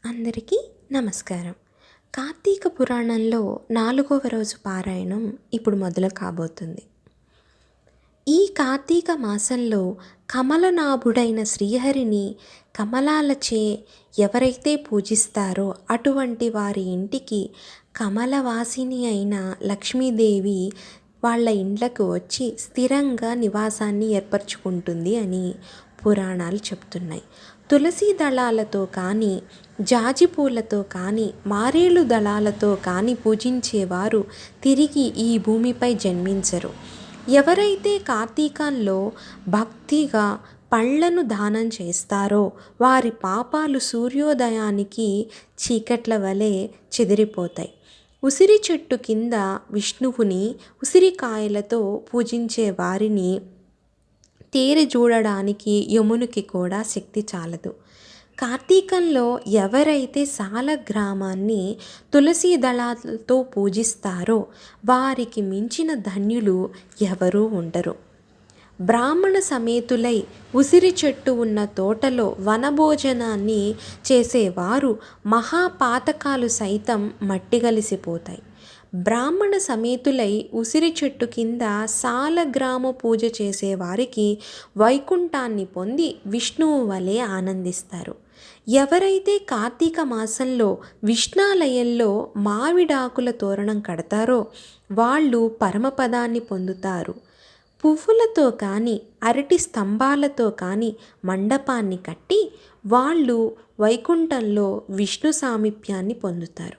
అందరికీ నమస్కారం. కార్తీక పురాణంలో 4వ రోజు పారాయణం ఇప్పుడు మొదలు కాబోతుంది. ఈ కార్తీక మాసంలో కమలనాభుడైన శ్రీహరిని కమలాలచే ఎవరైతే పూజిస్తారో అటువంటి వారి ఇంటికి కమలవాసిని అయిన లక్ష్మీదేవి వాళ్ళ ఇండ్లకు వచ్చి స్థిరంగా నివాసాన్ని ఏర్పరచుకుంటుంది అని పురాణాలు చెప్తున్నాయి. తులసి దళాలతో కానీ, జాజి పూలతో కానీ, మారేడు దళాలతో కానీ పూజించేవారు తిరిగి ఈ భూమిపై జన్మించరు. ఎవరైతే కార్తీకంలో భక్తిగా పళ్ళను దానం చేస్తారో వారి పాపాలు సూర్యోదయానికి చీకట్ల వలె చెదిరిపోతాయి. ఉసిరి చెట్టు కింద విష్ణువుని ఉసిరికాయలతో పూజించే వారిని తేరి చూడడానికి యమునికి కూడా శక్తి చాలదు. కార్తీకంలో ఎవరైతే సాలగ్రామాన్ని తులసి దళాలతో పూజిస్తారో వారికి మించిన ధన్యులు ఎవరూ ఉండరు. బ్రాహ్మణ సమేతులై ఉసిరి చెట్టు ఉన్న తోటలో వనభోజనాన్ని చేసేవారు మహాపాతకాలు సైతం మట్టిగలిసిపోతాయి. బ్రాహ్మణ సమేతులై ఉసిరి చెట్టు కింద సాలగ్రామ పూజ చేసేవారికి వైకుంఠాన్ని పొంది విష్ణువు వలె ఆనందిస్తారు. ఎవరైతే కార్తీక మాసంలో విష్ణాలయంలో మామిడాకుల తోరణం కడతారో వాళ్ళు పరమపదాన్ని పొందుతారు. పువ్వులతో కానీ అరటి స్తంభాలతో కానీ మండపాన్ని కట్టి వాళ్ళు వైకుంఠంలో విష్ణు సామీప్యాన్ని పొందుతారు.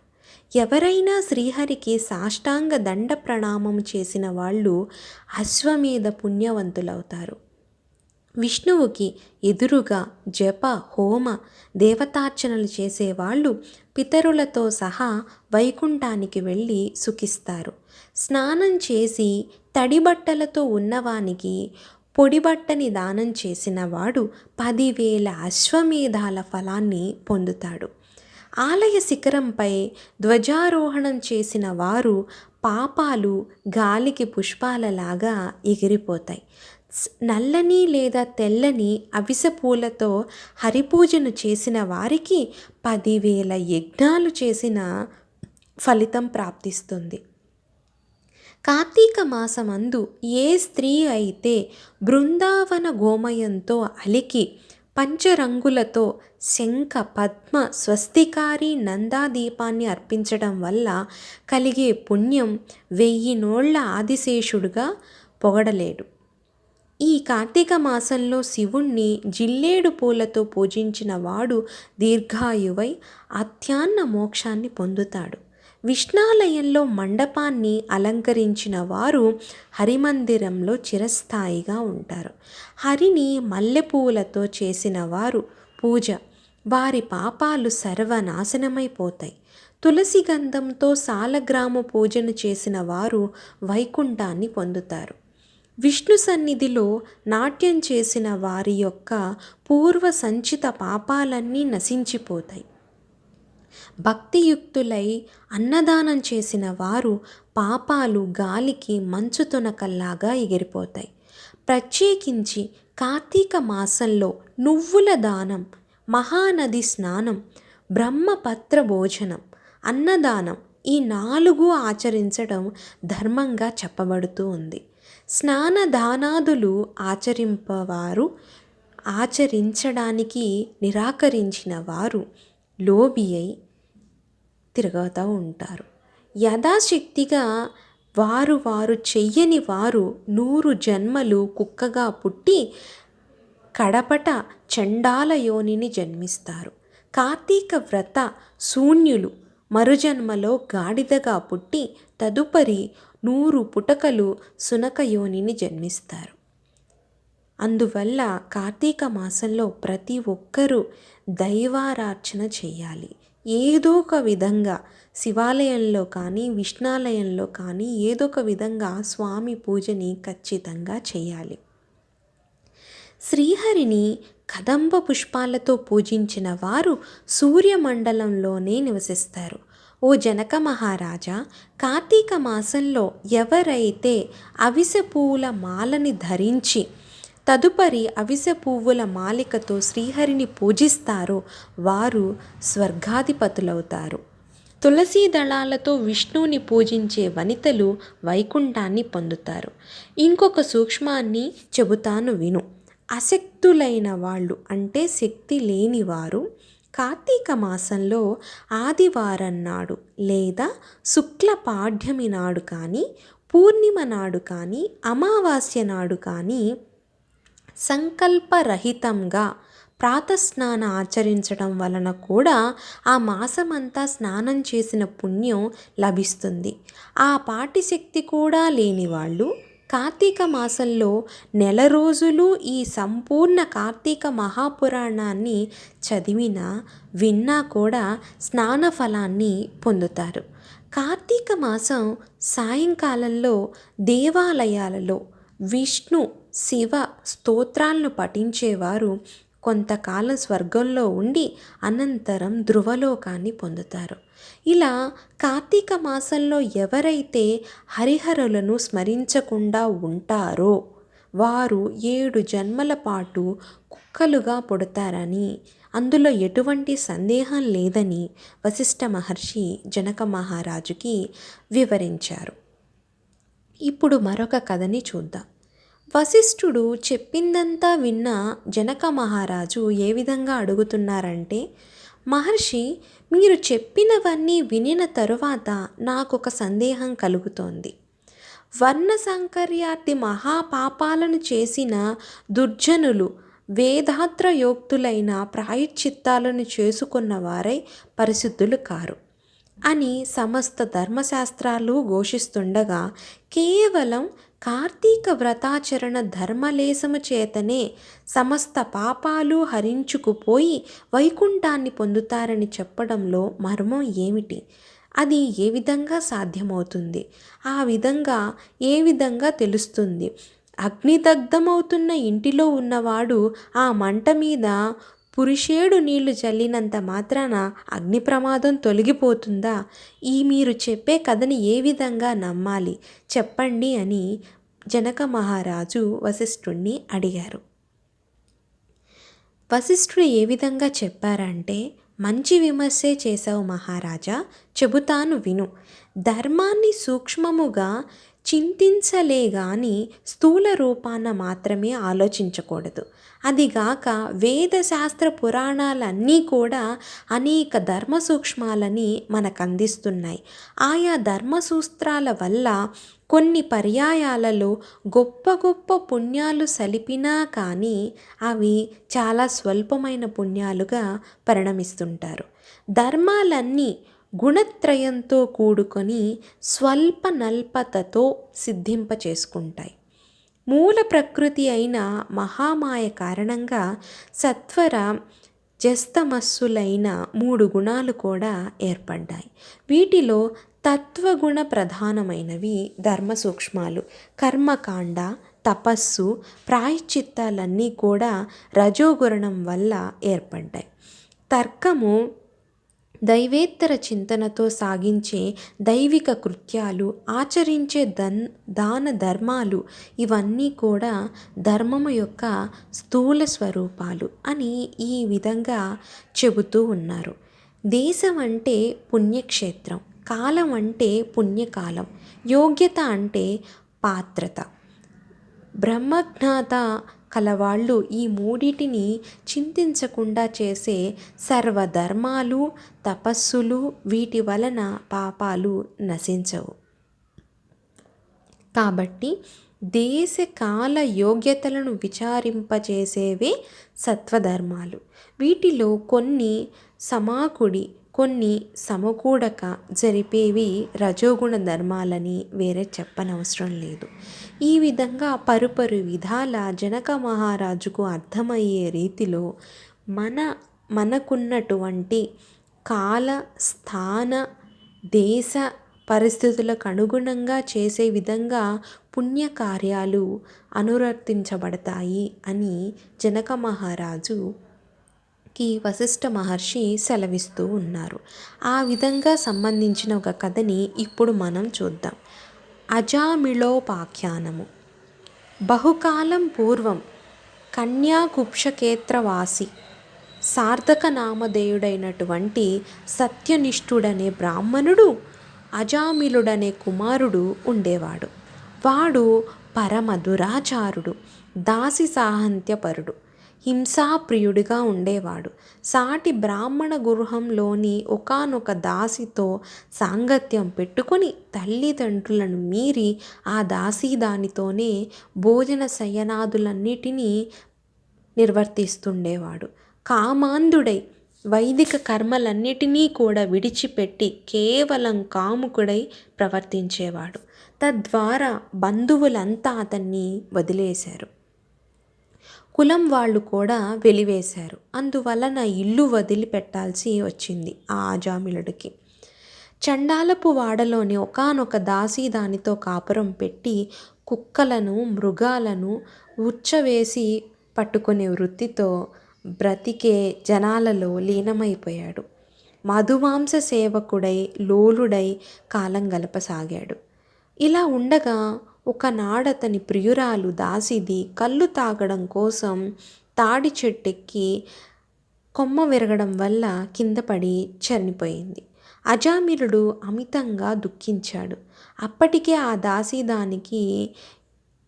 ఎవరైనా శ్రీహరికి సాష్టాంగ దండ ప్రణామం చేసిన వాళ్ళు అశ్వమేధ పుణ్యవంతులవుతారు. విష్ణువుకి ఎదురుగా జప హోమ దేవతార్చనలు చేసేవాళ్ళు పితరులతో సహా వైకుంఠానికి వెళ్ళి సుఖిస్తారు. స్నానం చేసి తడి బట్టలతో ఉన్నవానికి పొడిబట్టని దానం చేసిన వాడు 10,000 అశ్వమేధాల ఫలాన్ని పొందుతాడు. ఆలయ శిఖరంపై ధ్వజారోహణం చేసిన వారు పాపాలు గాలికి పుష్పాలలాగా ఎగిరిపోతాయి. నల్లని లేదా తెల్లని అవిస పూలతో హరిపూజను చేసిన వారికి 10,000 యజ్ఞాలు చేసిన ఫలితం ప్రాప్తిస్తుంది. కార్తీక మాసమందు ఏ స్త్రీ అయితే బృందావన గోమయంతో అలికి పంచరంగులతో శంఖ పద్మ స్వస్తికారి నందాదీపాన్ని అర్పించడం వల్ల కలిగే పుణ్యం 1000 నోళ్ల ఆదిశేషుడుగా పొగడలేడు. ఈ కార్తీక మాసంలో శివుణ్ణి జిల్లేడు పూలతో పూజించిన వాడు దీర్ఘాయువై అత్యాన్న మోక్షాన్ని పొందుతాడు. విష్ణాలయంలో మండపాన్ని అలంకరించిన వారు హరిమందిరంలో చిరస్థాయిగా ఉంటారు. హరిని మల్లెపూలతో చేసిన వారు పూజ వారి పాపాలు సర్వనాశనమైపోతాయి. తులసి గంధంతో సాలగ్రామ పూజను చేసిన వారు వైకుంఠాన్ని పొందుతారు. విష్ణు సన్నిధిలో నాట్యం చేసిన వారి యొక్క పూర్వ సంచిత పాపాలన్నీ నశించిపోతాయి. భక్తియుక్తులై అన్నదానం చేసిన వారు పాపాలు గాలికి మంచు తునకల్లాగా ఎగిరిపోతాయి. ప్రత్యేకించి కార్తీక మాసంలో నువ్వుల దానం, మహానది స్నానం, బ్రహ్మపత్ర భోజనం, అన్నదానం ఈ 4 ఆచరించడం ధర్మంగా చెప్పబడుతూ ఉంది. స్నానదానాదులు ఆచరించడానికి నిరాకరించిన వారు లోబి అయి తిరుగుతూ ఉంటారు. యథాశక్తిగా వారు చెయ్యని వారు 100 జన్మలు కుక్కగా పుట్టి కడపట చండాల యోనిని జన్మిస్తారు. కార్తీక వ్రత శూన్యులు మరుజన్మలో గాడిదగా పుట్టి తదుపరి 100 పుటకలు సునక యోనిని జన్మిస్తారు. అందువల్ల కార్తీక మాసంలో ప్రతి ఒక్కరూ దైవారాధన చేయాలి. ఏదో ఒక విధంగా శివాలయంలో కానీ విష్ణాలయంలో కానీ ఏదో ఒక విధంగా స్వామి పూజని ఖచ్చితంగా చేయాలి. శ్రీహరిని కదంబ పుష్పాలతో పూజించిన వారు సూర్యమండలంలోనే నివసిస్తారు. ఓ జనక మహారాజా, కార్తీక మాసంలో ఎవరైతే అవిసె పూల మాలని ధరించి తదుపరి అవిసె పువ్వుల మాలికతో శ్రీహరిని పూజిస్తారో వారు స్వర్గాధిపతులవుతారు. తులసీ దళాలతో విష్ణువుని పూజించే వనితలు వైకుంఠాన్ని పొందుతారు. ఇంకొక సూక్ష్మాన్ని చెబుతాను విను. అశక్తులైన వాళ్ళు అంటే శక్తి లేనివారు కార్తీక మాసంలో ఆదివారం నాడు లేదా శుక్ల పాడ్యమి నాడు కానీ, పూర్ణిమ నాడు కానీ, అమావాస్య నాడు కానీ సంకల్పరహితంగా ప్రాతస్నాన ఆచరించడం వలన కూడా ఆ మాసమంతా స్నానం చేసిన పుణ్యం లభిస్తుంది. ఆ పాటి శక్తి కూడా లేని వాళ్ళు కార్తీక మాసంలో నెల రోజులు ఈ సంపూర్ణ కార్తీక మహాపురాణాన్ని చదివినా విన్నా కూడా స్నాన ఫలాన్ని పొందుతారు. కార్తీక మాసం సాయంకాలంలో దేవాలయాలలో విష్ణు శివ స్తోత్రాలను పఠించేవారు కొంతకాలం స్వర్గంలో ఉండి అనంతరం ధ్రువలోకాన్ని పొందుతారు. ఇలా కార్తీక మాసంలో ఎవరైతే హరిహరులను స్మరించకుండా ఉంటారో వారు 7 జన్మల పాటు కుక్కలుగా పుడతారని, అందులో ఎటువంటి సందేహం లేదని వశిష్ఠ మహర్షి జనక మహారాజుకి వివరించారు. ఇప్పుడు మరొక కథని చూద్దాం. వశిష్ఠుడు చెప్పిందంతా విన్న జనక మహారాజు ఏ విధంగా అడుగుతున్నారంటే, మహర్షి, మీరు చెప్పినవన్నీ వినిన తరువాత నాకొక సందేహం కలుగుతోంది. వర్ణసంకర్యాది మహాపాపాలను చేసిన దుర్జనులు వేదాత్రయోక్తులైన ప్రాయశ్చిత్తాలను చేసుకున్న వారై పరిశుద్ధులు కారు అని సమస్త ధర్మశాస్త్రాలు ఘోషిస్తుండగా కేవలం కార్తీక వ్రతాచరణ ధర్మలేశము చేతనే సమస్త పాపాలు హరించుకుపోయి వైకుంఠాన్ని పొందుతారని చెప్పడంలో మర్మం ఏమిటి? అది ఏ విధంగా సాధ్యమవుతుంది? ఆ విధంగా ఏ విధంగా తెలుస్తుంది? అగ్నిదగ్ధమవుతున్న ఇంటిలో ఉన్నవాడు ఆ మంట మీద పురుషేడు నీళ్లు చల్లినంత మాత్రాన అగ్ని ప్రమాదం తొలగిపోతుందా? మీరు చెప్పే కథని ఏ విధంగా నమ్మాలి చెప్పండి అని జనక మహారాజు వశిష్ఠుణ్ణి అడిగారు. వశిష్ఠుడు ఏ విధంగా చెప్పారంటే, మంచి విమర్శే చేశావు మహారాజా, చెబుతాను విను. ధర్మాన్ని సూక్ష్మముగా చింతించలేగాని స్థూల రూపాన మాత్రమే ఆలోచించకూడదు. అదిగాక వేదశాస్త్ర పురాణాలన్నీ కూడా అనేక ధర్మ సూక్ష్మాలని మనకు అందిస్తున్నాయి. ఆయా ధర్మసూత్రాల వల్ల కొన్ని పర్యాయాలలో గొప్ప గొప్ప పుణ్యాలు సలిపినా కానీ అవి చాలా స్వల్పమైన పుణ్యాలుగా పరిణమిస్తుంటారు. ధర్మాలన్నీ గుణత్రయంతో కూడుకొని స్వల్ప నల్పతతో సిద్ధింప చేసుకుంటాయి. మూల ప్రకృతి అయిన మహామాయ కారణంగా సత్వర జస్తమస్సులైన 3 గుణాలు కూడా ఏర్పడ్డాయి. వీటిలో తత్వగుణ ప్రధానమైనవి ధర్మ సూక్ష్మాలు. కర్మకాండ, తపస్సు, ప్రాయశ్చిత్తాలన్నీ కూడా రజోగుణం వల్ల ఏర్పడ్డాయి. తర్కము దైవేత్తర చింతనతో సాగించే దైవిక కృత్యాలు, ఆచరించే దాన ధర్మాలు ఇవన్నీ కూడా ధర్మము యొక్క స్థూల స్వరూపాలు అని ఈ విధంగా చెబుతూ ఉన్నారు. దేశం అంటే పుణ్యక్షేత్రం, కాలం అంటే పుణ్యకాలం, యోగ్యత అంటే పాత్రత. బ్రహ్మజ్ఞాత కలవాళ్ళు ఈ మూడిటిని చింతించకుండా చేసే సర్వధర్మాలు, తపస్సులు వీటి వలన పాపాలు నశించవు. కాబట్టి దేశకాల యోగ్యతలను విచారింపచేసేవే సత్వధర్మాలు. వీటిలో కొన్ని సమాకుడి, కొన్ని సమకూడక జరిపేవి రజోగుణ ధర్మాలని వేరే చెప్పనవసరం లేదు. ఈ విధంగా పరుపరు విధాల జనక మహారాజుకు అర్థమయ్యే రీతిలో మనకున్నటువంటి కాల, స్థాన, దేశ పరిస్థితులకు అనుగుణంగా చేసే విధంగా పుణ్యకార్యాలు అనువర్తించబడతాయి అని జనక మహారాజుకి వశిష్ఠ మహర్షి సెలవిస్తూ ఉన్నారు. ఆ విధంగా సంబంధించిన ఒక కథని ఇప్పుడు మనం చూద్దాం. అజామిళోపాఖ్యానము. బహుకాలం పూర్వం కన్యాకుబ్జక్షేత్రవాసి సార్థక నామధేయుడైనటువంటి సత్యనిష్ఠుడనే బ్రాహ్మణుడు అజామిలుడనే కుమారుడు ఉండేవాడు. వాడు పరమ దురాచారుడు, దాసి సాహంత్యపరుడు, హింసాప్రియుడిగా ఉండేవాడు. సాటి బ్రాహ్మణ గృహంలోని ఒకానొక దాసితో సాంగత్యం పెట్టుకొని తల్లిదండ్రులను మీరి ఆ దాసీ దానితోనే భోజన శయనాదులన్నిటినీ నిర్వర్తిస్తుండేవాడు. కామాంధుడై వైదిక కర్మలన్నిటినీ కూడా విడిచిపెట్టి కేవలం కాముకుడై ప్రవర్తించేవాడు. తద్వారా బంధువులంతా అతన్ని వదిలేశారు. కులం వాళ్ళు కూడా వెలివేశారు. అందువలన ఇల్లు వదిలిపెట్టాల్సి వచ్చింది ఆ అజామిలుడికి. చండాలపు వాడలోని ఒకానొక దాసీ దానితో కాపురం పెట్టి కుక్కలను మృగాలను ఉచ్చవేసి పట్టుకునే వృత్తితో బ్రతికే జనాలలో లీనమైపోయాడు. మధుమాంస సేవకుడై లోలుడై కాలం గలపసాగాడు. ఇలా ఉండగా ఒకనాడతని ప్రియురాలు దాసిది కళ్ళు తాగడం కోసం తాడి చెట్టెక్కి కొమ్మ విరగడం వల్ల కింద పడి చనిపోయింది. అజామిలుడు అమితంగా దుఃఖించాడు. అప్పటికే ఆ దాసీదానికి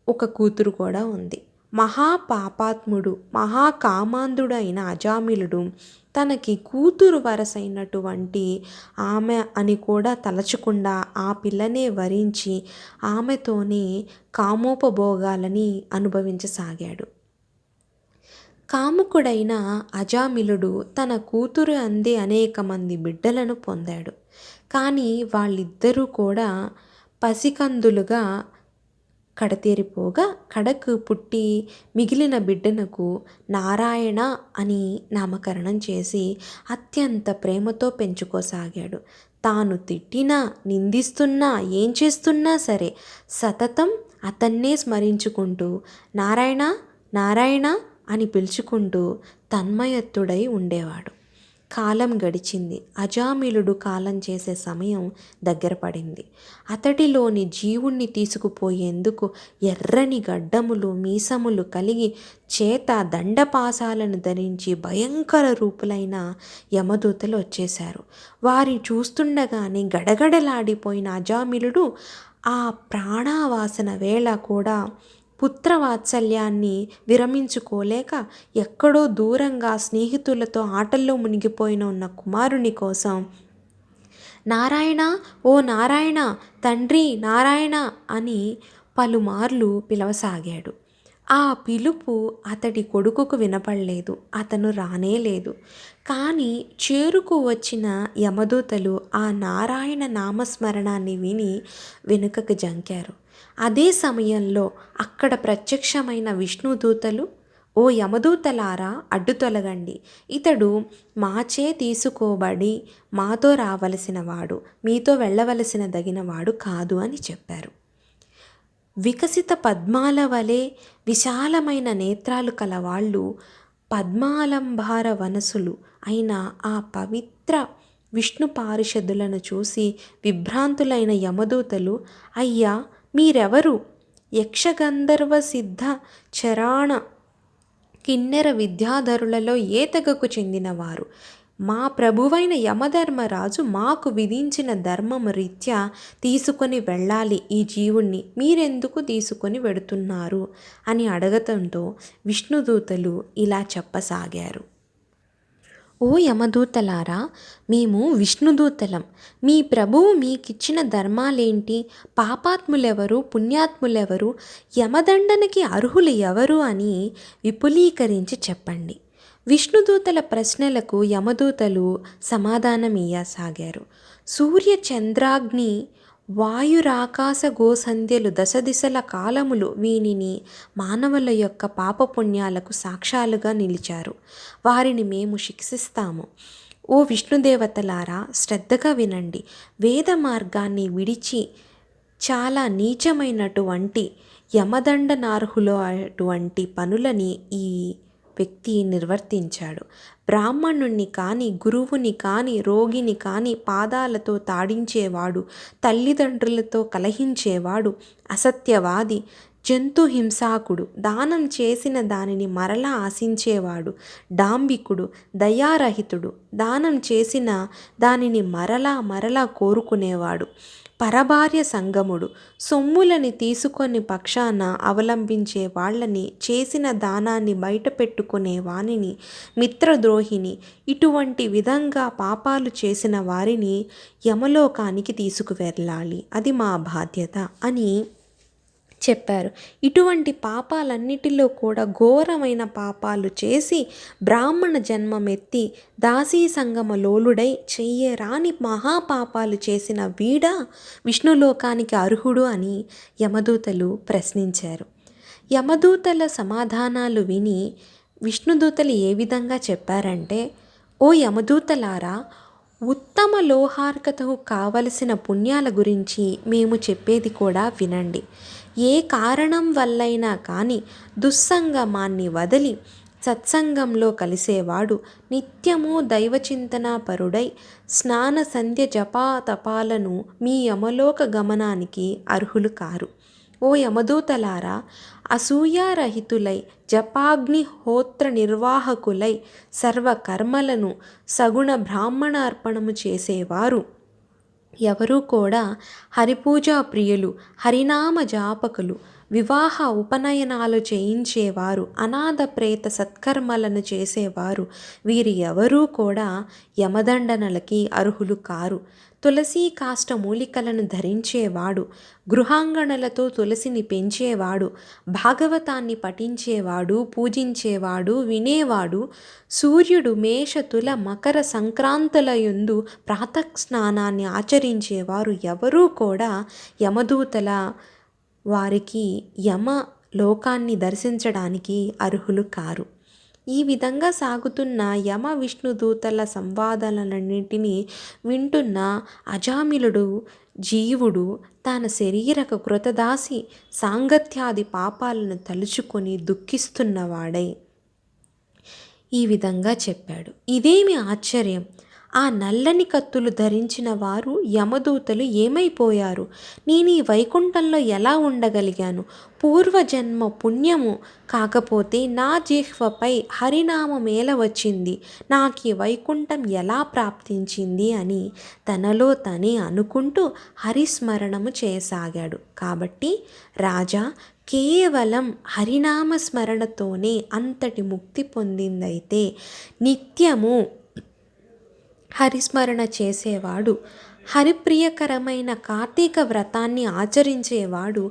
ఒక కూతురు కూడా ఉంది. మహాపాపాత్ముడు మహాకామాంధుడు అయిన అజామిలుడు తనకి కూతురు వరసైనటువంటి ఆమె అని కూడా తలచకుండా ఆ పిల్లనే వరించి ఆమెతోనే కామోపభోగాలని అనుభవించసాగాడు. కాముకుడైన అజామిలుడు తన కూతురు అందే అనేక మంది బిడ్డలను పొందాడు. కానీ వాళ్ళిద్దరూ కూడా పసికందులుగా కడతేరిపోగా కడకు పుట్టి మిగిలిన బిడ్డనకు నారాయణ అని నామకరణం చేసి అత్యంత ప్రేమతో పెంచుకోసాగాడు. తాను తిట్టినా నిందిస్తున్నా ఏం చేస్తున్నా సరే సతతం అతన్నే స్మరించుకుంటూ నారాయణ నారాయణ అని పిలుచుకుంటూ తన్మయత్తుడై ఉండేవాడు. కాలం గడిచింది. అజామిలుడు కాలం చేసే సమయం దగ్గర పడింది. అతడిలోని జీవుణ్ణి తీసుకుపోయేందుకు ఎర్రని గడ్డములు మీసములు కలిగి చేత దండపాసాలను ధరించి భయంకర రూపులైన యమదూతలు వచ్చేశారు. వారిని చూస్తుండగానే గడగడలాడిపోయిన అజామిలుడు ఆ ప్రాణావాసన వేళ కూడా పుత్రవాత్సల్యాన్ని విరమించుకోలేక ఎక్కడో దూరంగా స్నేహితులతో ఆటల్లో మునిగిపోయిన ఉన్న కుమారుని కోసం నారాయణ ఓ నారాయణ తండ్రి నారాయణ అని పలుమార్లు పిలవసాగాడు. ఆ పిలుపు అతడి కొడుకుకు వినపడలేదు. అతను రానేలేదు. కానీ చేరుకు వచ్చిన యమదూతలు ఆ నారాయణ నామస్మరణాన్ని విని వెనుకకు జంకారు. అదే సమయంలో అక్కడ ప్రత్యక్షమైన విష్ణుదూతలు ఓ యమదూతలారా అడ్డు తొలగండి, ఇతడు మాచే తీసుకోబడి మాతో రావలసిన వాడు, మీతో వెళ్ళవలసిన దగినవాడు కాదు అని చెప్పారు. వికసిత పద్మాల వలె విశాలమైన నేత్రాలు కలవాళ్ళు పద్మాలంబార వనసులు అయిన ఆ పవిత్ర విష్ణు పారిషదులను చూసి విభ్రాంతులైన యమదూతలు అయ్యా మీరెవరు? యక్షగంధర్వ సిద్ధ చరాణ కిన్నెర విద్యాధరులలో ఏ తెగకు చెందినవారు? మా ప్రభువైన యమధర్మరాజు మాకు విధించిన ధర్మము రీత్యా తీసుకొని వెళ్ళాలి ఈ జీవుణ్ణి, మీరెందుకు తీసుకొని వెడుతున్నారు అని అడగటంతో విష్ణుదూతలు ఇలా చెప్పసాగారు. ఓ యమదూతలారా, మేము విష్ణుదూతలం. మీ ప్రభువు మీకిచ్చిన ధర్మాలేంటి? పాపాత్ములెవరు పుణ్యాత్ములెవరు? యమదండనకి అర్హులు ఎవరు అని విపులీకరించి చెప్పండి. విష్ణుదూతల ప్రశ్నలకు యమదూతలు సమాధానమియ్యసాగారు. సూర్య చంద్రాగ్ని వాయురాకాశ గోసంధ్యలు దశ దిశల కాలములు వీనిని మానవుల యొక్క పాపపుణ్యాలకు సాక్ష్యాలుగా నిలిచారు. వారిని మేము శిక్షిస్తాము. ఓ విష్ణుదేవతలారా శ్రద్ధగా వినండి. వేద మార్గాన్ని విడిచి చాలా నీచమైనటువంటి యమదండనార్హులు అటువంటి పనులని ఈ వ్యక్తి నిర్వర్తించాడు. బ్రాహ్మణుణ్ణి కానీ గురువుని కానీ రోగిని కానీ పాదాలతో తాడించేవాడు, తల్లిదండ్రులతో కలహించేవాడు, అసత్యవాది, జంతు హింసాకుడు, దానం చేసిన దానిని మరలా ఆశించేవాడు, డాంబికుడు, దయారహితుడు, దానం చేసిన దానిని మరలా మరలా కోరుకునేవాడు, పరభార్య సంగముడు, సొమ్ములని తీసుకొని పక్షాన అవలంబించే వాళ్ళని, చేసిన దానాన్ని బయట పెట్టుకునే వానిని, మిత్రద్రోహిని, ఇటువంటి విధంగా పాపాలు చేసిన వారిని యమలోకానికి తీసుకువెళ్ళాలి, అది మా బాధ్యత అని చెప్పారు. ఇటువంటి పాపాలన్నిటిలో కూడా ఘోరమైన పాపాలు చేసి బ్రాహ్మణ జన్మమెత్తి దాసీ సంగమ లోలుడై చెయ్యరాని మహాపాపాలు చేసిన వీడ విష్ణులోకానికి అర్హుడు అని యమదూతలు ప్రశ్నించారు. యమదూతల సమాధానాలు విని విష్ణుదూతలు ఏ విధంగా చెప్పారంటే, ఓ యమదూతలారా, ఉత్తమ లోహార్కతకు కావలసిన పుణ్యాల గురించి మేము చెప్పేది కూడా వినండి. ఏ కారణం వల్లైనా కానీ దుస్సంగమాన్ని వదిలి సత్సంగంలో కలిసేవాడు నిత్యము దైవచింతన పరుడై స్నాన సంధ్య జపా తపాలను మీ యమలోక గమనానికి అర్హులు కారు. ఓ యమదూతలారా, అసూయారహితులై జపాగ్నిహోత్ర నిర్వాహకులై సర్వకర్మలను సగుణ బ్రాహ్మణార్పణము చేసేవారు ఎవరూ కూడా హరిపూజా ప్రియులు, హరినామ జాపకులు, వివాహ ఉపనయనాలు చేయించేవారు, అనాథ ప్రేత సత్కర్మలను చేసేవారు, వీరి ఎవరూ కూడా యమదండనలకి అర్హులు కారు. తులసీ కాష్ట మూలికలను ధరించేవాడు, గృహాంగణలతో తులసిని పెంచేవాడు, భాగవతాన్ని పఠించేవాడు, పూజించేవాడు, వినేవాడు, సూర్యుడు మేష తుల మకర సంక్రాంతులయందు ప్రాతఃస్నానాన్ని ఆచరించేవారు ఎవరూ కూడా యమదూతల వారికి యమ లోకాన్ని దర్శించడానికి అర్హులు కారు. ఈ విధంగా సాగుతున్న యమ విష్ణుదూతల సంవాదాలన్నింటినీ వింటున్న అజామిలుడు జీవుడు తన శరీరక కృతదాసి సాంగత్యాది పాపాలను తలుచుకొని దుఃఖిస్తున్నవాడై ఈ విధంగా చెప్పాడు. ఇదేమి ఆశ్చర్యం! ఆ నల్లని కత్తులు ధరించిన వారు యమదూతలు ఏమైపోయారు? నేను ఈ వైకుంఠంలో ఎలా ఉండగలిగాను? పూర్వజన్మ పుణ్యము కాకపోతే నా జిహ్వపై హరినామమేల వచ్చింది, నాకు ఈ వైకుంఠం ఎలా ప్రాప్తించింది అని తనలో తనే అనుకుంటూ హరిస్మరణము చేయసాగాడు. కాబట్టి రాజా, కేవలం హరినామ స్మరణతోనే అంతటి ముక్తి పొందిందైతే నిత్యము హరిస్మరణ చేసేవాడు, హరిప్రియకరమైన కార్తీక వ్రతాన్ని ఆచరించేవాడు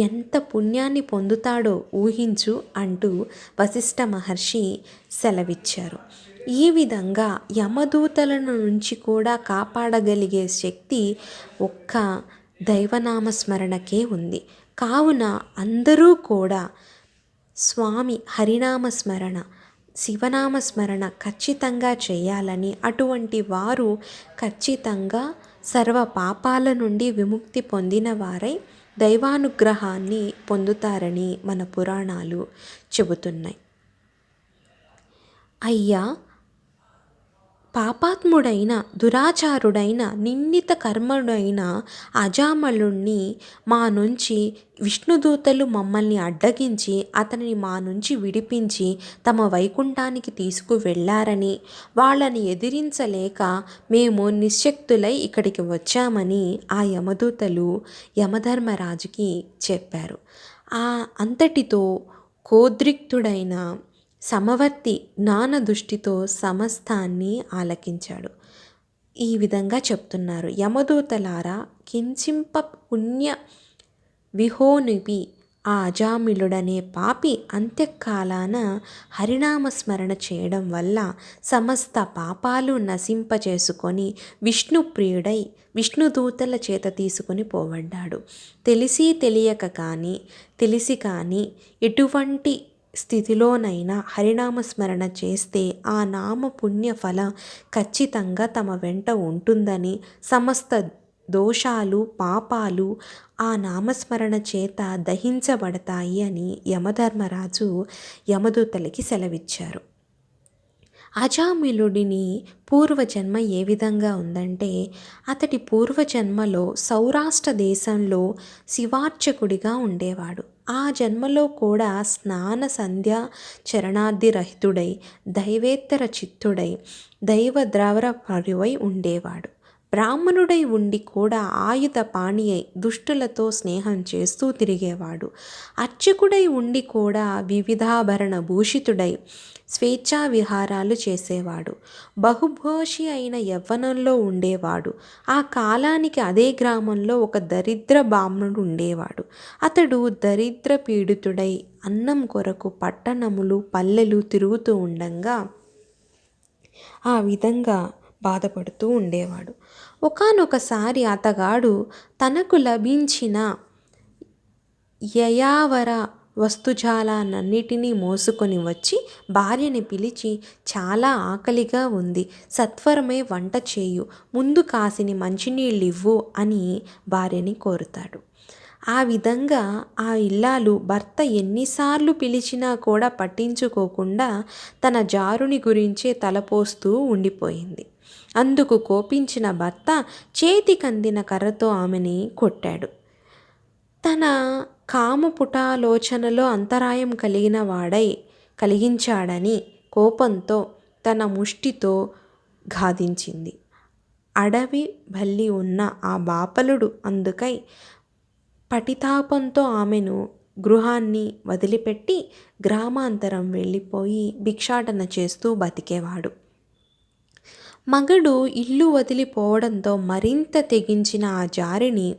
ఎంత పుణ్యాన్ని పొందుతాడో ఊహించు అంటూ వశిష్ఠ మహర్షి సెలవిచ్చారు. ఈ విధంగా యమదూతలను నుంచి కూడా కాపాడగలిగే శక్తి ఒక్క దైవనామస్మరణకే ఉంది. కావున అందరూ కూడా స్వామి హరినామస్మరణ, శివనామస్మరణ ఖచ్చితంగా చేయాలని, అటువంటి వారు ఖచ్చితంగా సర్వ పాపాల నుండి విముక్తి పొందిన వారై దైవానుగ్రహాన్ని పొందుతారని మన పురాణాలు చెబుతున్నాయి. అయ్యా, పాపాత్ముడైన దురాచారుడైన నిందిత కర్ముడైన అజామలుణ్ణి మా నుంచి విష్ణుదూతలు మమ్మల్ని అడ్డగించి అతనిని మా నుంచి విడిపించి తమ వైకుంఠానికి తీసుకువెళ్ళారని, వాళ్ళని ఎదిరించలేక మేము నిశ్శక్తులై ఇక్కడికి వచ్చామని ఆ యమదూతలు యమధర్మరాజుకి చెప్పారు. ఆ అంతటితో కోద్రిక్తుడైన సమవర్తి జ్ఞాన దృష్టితో సమస్తాన్ని ఆలకించాడు. ఈ విధంగా చెప్తున్నారు. యమదూతలారా, కించింప పుణ్య విహోనిపి ఆ అజామిలుడనే పాపి అంత్యకాలాన హరినామస్మరణ చేయడం వల్ల సమస్త పాపాలు నశింపచేసుకొని విష్ణుప్రియుడై విష్ణుదూతల చేత తీసుకొని పోబడ్డాడు. తెలిసి తెలియక కానీ తెలిసి కానీ ఎటువంటి స్థితిలోనైనా హరినామస్మరణ చేస్తే ఆ నామ పుణ్య ఫలం ఖచ్చితంగా తమ వెంట ఉంటుందని, సమస్త దోషాలు పాపాలు ఆ నామస్మరణ చేత దహించబడతాయి అని యమధర్మరాజు యమదూతలకి సెలవిచ్చారు. అజామిలుడిని పూర్వజన్మ ఏ విధంగా ఉందంటే, అతడి పూర్వజన్మలో సౌరాష్ట్ర దేశంలో శివార్చకుడిగా ఉండేవాడు. ఆ జన్మలో కూడా స్నాన సంధ్య చరణార్థి రహితుడై దైవేత్తర చిత్తుడై దైవ ద్రవర పరువై ఉండేవాడు. బ్రాహ్మణుడై ఉండి కూడా ఆయుధ పాణి అయి దుష్టులతో స్నేహం చేస్తూ తిరిగేవాడు. అర్చకుడై ఉండి కూడా వివిధాభరణ భూషితుడై స్వేచ్ఛా విహారాలు చేసేవాడు. బహుభోషి అయిన యవ్వనంలో ఉండేవాడు. ఆ కాలానికి అదే గ్రామంలో ఒక దరిద్ర బ్రాహ్మణుడు ఉండేవాడు. అతడు దరిద్ర పీడితుడై అన్నం కొరకు పట్టణములు పల్లెలు తిరుగుతూ ఉండంగా ఆ విధంగా బాధపడుతూ ఉండేవాడు. ఒకానొకసారి అతగాడు తనకు లభించిన యయావర వస్తుజాలనన్నిటినీ మోసుకొని వచ్చి భార్యని పిలిచి, చాలా ఆకలిగా ఉంది, సత్వరమే వంట చేయు, ముందు కాసిని మంచినీళ్ళివ్వు అని భార్యని కోరుతాడు. ఆ విధంగా ఆ ఇల్లాలు భర్త ఎన్నిసార్లు పిలిచినా కూడా పట్టించుకోకుండా తన జారుని గురించే తలపోస్తూ ఉండిపోయింది. అందుకు కోపించిన భర్త చేతికందిన కర్రతో ఆమెని కొట్టాడు. తన కామపుటాలోచనలో అంతరాయం కలిగించాడని కోపంతో తన ముష్టితో ఘాదించింది. అడవి బల్లి ఉన్న ఆ బాపలుడు అందుకై పటితాపంతో ఆమెను గృహాన్ని వదిలిపెట్టి గ్రామాంతరం వెళ్ళిపోయి భిక్షాటన చేస్తూ బతికేవాడు. మగడు ఇల్లు వదిలిపోవడంతో మరింత తెగించిన ఆ జారిని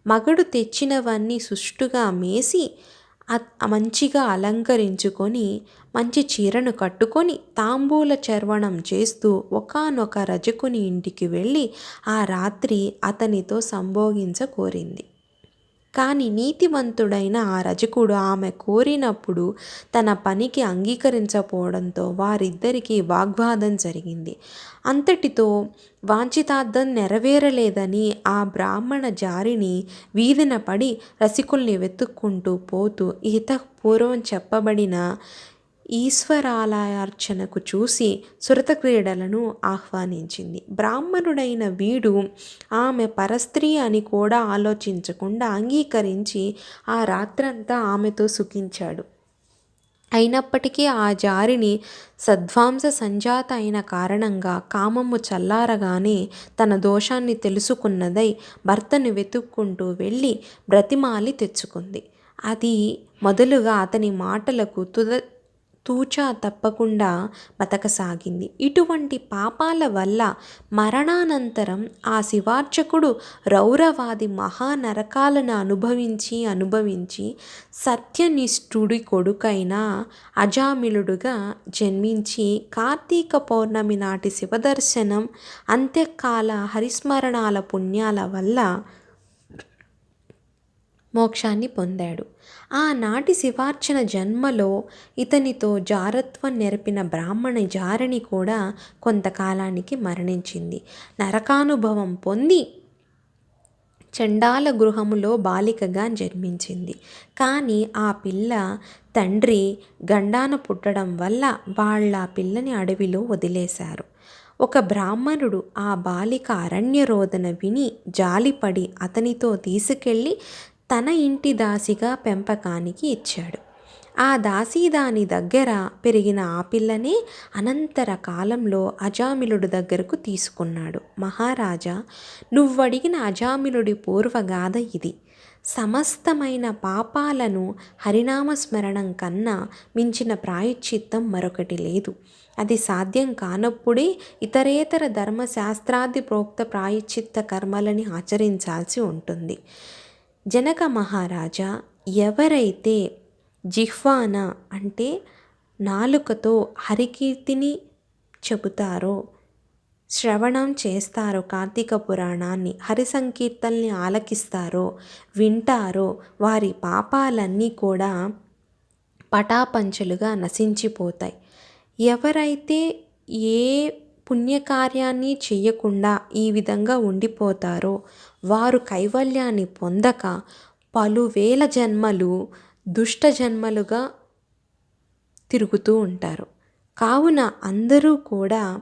మగడు తెచ్చినవన్నీ సుష్టుగా మేసి మంచిగా అలంకరించుకొని మంచి చీరను కట్టుకొని తాంబూల చర్వణం చేస్తూ ఒకానొక రజకుని ఇంటికి వెళ్ళి ఆ రాత్రి అతనితో సంభోగించకోరింది. కానీ నీతివంతుడైన ఆ రజకుడు ఆమె కోరినప్పుడు తన పనికి అంగీకరించకపోవడంతో వారిద్దరికీ వాగ్వాదం జరిగింది. అంతటితో వాంఛితార్థం నెరవేరలేదని ఆ బ్రాహ్మణ జారిని వీధిన పడి రసికుల్ని వెతుక్కుంటూ పోతూ పూర్వం చెప్పబడిన ఈశ్వరాలయార్చనకు చూసి సురతక్రీడలను ఆహ్వానించింది. బ్రాహ్మణుడైన వీడు ఆమె పరస్త్రీ అని కూడా ఆలోచించకుండా అంగీకరించి ఆ రాత్రంతా ఆమెతో సుఖించాడు. అయినప్పటికీ ఆ జారిని సద్వాంస సంజాత అయిన కారణంగా కామము చల్లారగానే తన దోషాన్ని తెలుసుకున్నదై భర్తను వెతుక్కుంటూ వెళ్ళి బ్రతిమాలి తెచ్చుకుంది. అది మొదలుగా అతని మాటలకు తూచా తప్పకుండా బతకసాగింది. ఇటువంటి పాపాల వల్ల మరణానంతరం ఆ శివార్చకుడు రౌరవాది మహానరకాలను అనుభవించి సత్యనిష్ఠుడి కొడుకైన అజామిళుడుగా జన్మించి కార్తీక పౌర్ణమి నాటి శివదర్శనం అంత్యకాల హరిస్మరణాల పుణ్యాల వల్ల మోక్షాన్ని పొందాడు. ఆనాటి శివార్చన జన్మలో ఇతనితో జారత్వం నెరపిన బ్రాహ్మణ జారణి కూడా కొంతకాలానికి మరణించింది. నరకానుభవం పొంది చండాల గృహములో బాలికగా జన్మించింది. కానీ ఆ పిల్ల తండ్రి గండాన పుట్టడం వల్ల వాళ్ళ పిల్లని అడవిలో వదిలేశారు. ఒక బ్రాహ్మణుడు ఆ బాలిక అరణ్యరోదన విని జాలిపడి అతనితో తీసుకెళ్ళి తన ఇంటి దాసిగా పెంపకానికి ఇచ్చాడు. ఆ దాసి దాని దగ్గర పెరిగిన ఆ పిల్లనే అనంతర కాలంలో అజామిళుడి దగ్గరకు తీసుకున్నాడు. మహారాజా, నువ్వడిగిన అజామిళుడి పూర్వగాథ ఇది. సమస్తమైన పాపాలను హరినామస్మరణం కన్నా మించిన ప్రాయశ్చిత్తం మరొకటి లేదు. అది సాధ్యం కానప్పుడే ఇతరేతర ధర్మశాస్త్రాది ప్రోక్త ప్రాయశ్చిత్త కర్మలని ఆచరించాల్సి ఉంటుంది. జనక మహారాజా, ఎవరైతే జిహ్వాన అంటే నాలుకతో హరికీర్తిని చెబుతారో, శ్రవణం చేస్తారో, కార్తీక పురాణాన్ని హరి సంకీర్తనల్ని ఆలకిస్తారో, వింటారో, వారి పాపాలన్నీ కూడా పటాపంచలుగా నశించిపోతాయి. ఎవరైతే ఏ పుణ్యకార్యాన్ని చెయ్యకుండా ఈ విధంగా ఉండిపోతారో వారు కైవల్యాన్ని పొందక పలువేల జన్మలు దుష్ట జన్మలుగా తిరుగుతూ ఉంటారు. కావున అందరూ కూడా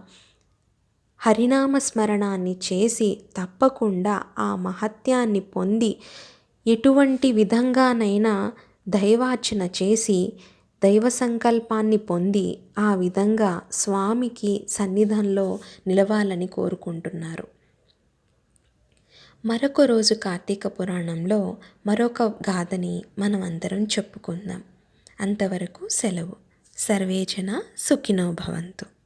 హరినామస్మరణాన్ని చేసి తప్పకుండా ఆ మహత్యాన్ని పొంది ఎటువంటి విధంగానైనా దైవార్చన చేసి దైవ సంకల్పాన్ని పొంది ఆ విధంగా స్వామికి సన్నిధానంలో నిలవాలని కోరుకుంటున్నారు. మరొక రోజు కార్తీక పురాణంలో మరొక గాథని మనం అందరం చెప్పుకుందాం. అంతవరకు సెలవు. సర్వే జన సుఖినో భవంతు.